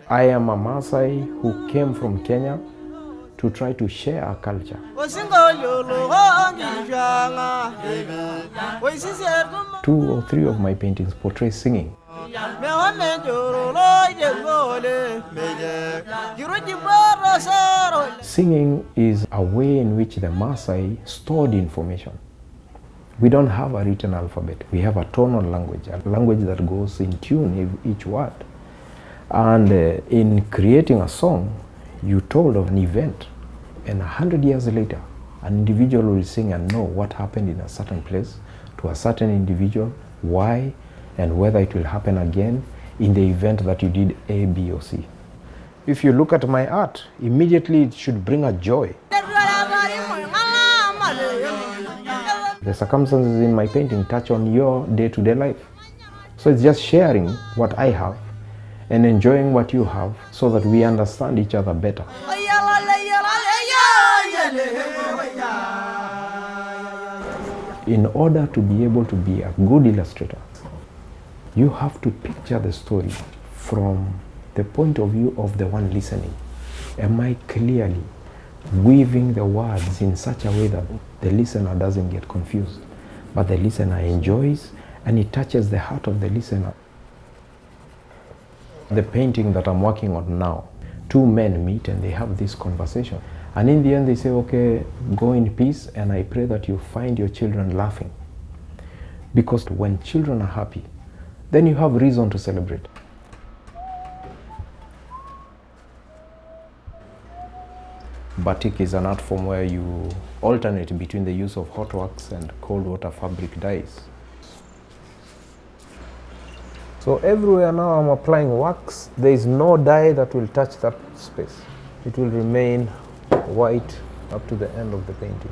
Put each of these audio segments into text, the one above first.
I am a Maasai who came from Kenya to try to share our culture. 2 or 3 of my paintings portray singing. Singing is a way in which the Maasai stored information. We don't have a written alphabet. We have a tonal language, a language that goes in tune with each word. And in creating a song, you told of an event, and 100 years later, an individual will sing and know what happened in a certain place to a certain individual, why, and whether it will happen again in the event that you did A, B, or C. If you look at my art, immediately it should bring a joy. The circumstances in my painting touch on your day-to-day life. So it's just sharing what I have and enjoying what you have so that we understand each other better. In order to be able to be a good illustrator, you have to picture the story from the point of view of the one listening. Am I clearly weaving the words in such a way that the listener doesn't get confused, but the listener enjoys and it touches the heart of the listener? The painting that I'm working on now, 2 men meet and they have this conversation. And in the end they say, okay, go in peace, and I pray that you find your children laughing. Because when children are happy, then you have reason to celebrate. Batik is an art form where you alternate between the use of hot wax and cold water fabric dyes. So everywhere now I'm applying wax. There is no dye that will touch that space. It will remain white up to the end of the painting.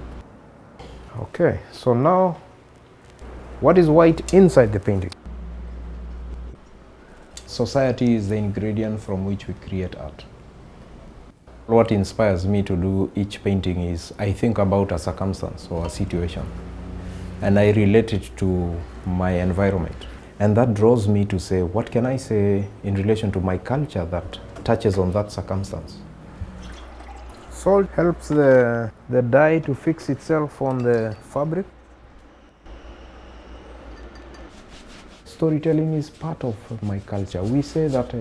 Okay, so now what is white inside the painting? Society is the ingredient from which we create art. What inspires me to do each painting is I think about a circumstance or a situation and I relate it to my environment. And that draws me to say, what can I say in relation to my culture that touches on that circumstance? Salt helps the dye to fix itself on the fabric. Storytelling is part of my culture. We say that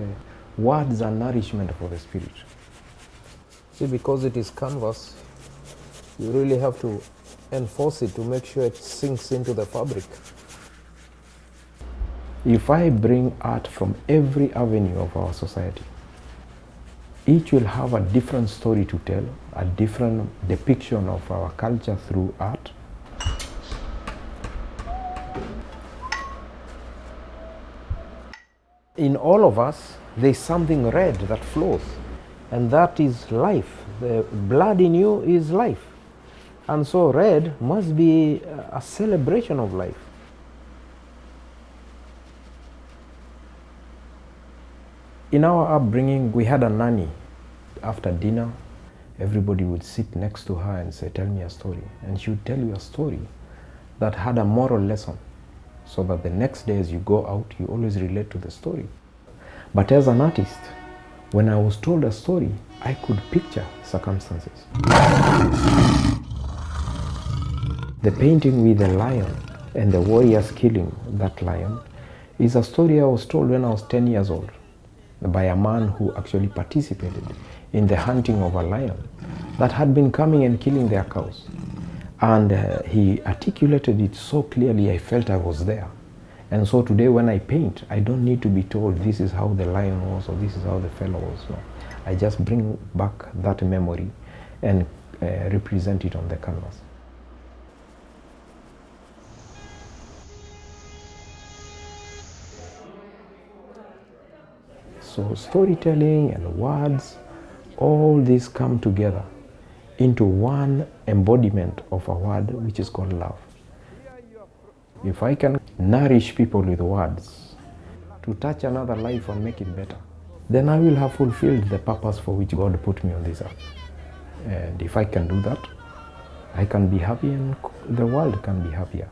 words are nourishment for the spirit. See, because it is canvas, you really have to enforce it to make sure it sinks into the fabric. If I bring art from every avenue of our society, each will have a different story to tell, a different depiction of our culture through art. In all of us, there is something red that flows, and that is life. The blood in you is life. And so red must be a celebration of life. In our upbringing, we had a nanny. After dinner, everybody would sit next to her and say, tell me a story. And she would tell you a story that had a moral lesson, so that the next day as you go out, you always relate to the story. But as an artist, when I was told a story, I could picture circumstances. The painting with the lion and the warriors killing that lion is a story I was told when I was 10 years old by a man who actually participated in the hunting of a lion that had been coming and killing their cows. And he articulated it so clearly, I felt I was there. And so today when I paint, I don't need to be told this is how the lion was or this is how the fellow was. No. I just bring back that memory and represent it on the canvas. So storytelling and words, all these come together into one embodiment of a word which is called love. If I can nourish people with words to touch another life and make it better, then I will have fulfilled the purpose for which God put me on this earth. And if I can do that, I can be happy and the world can be happier.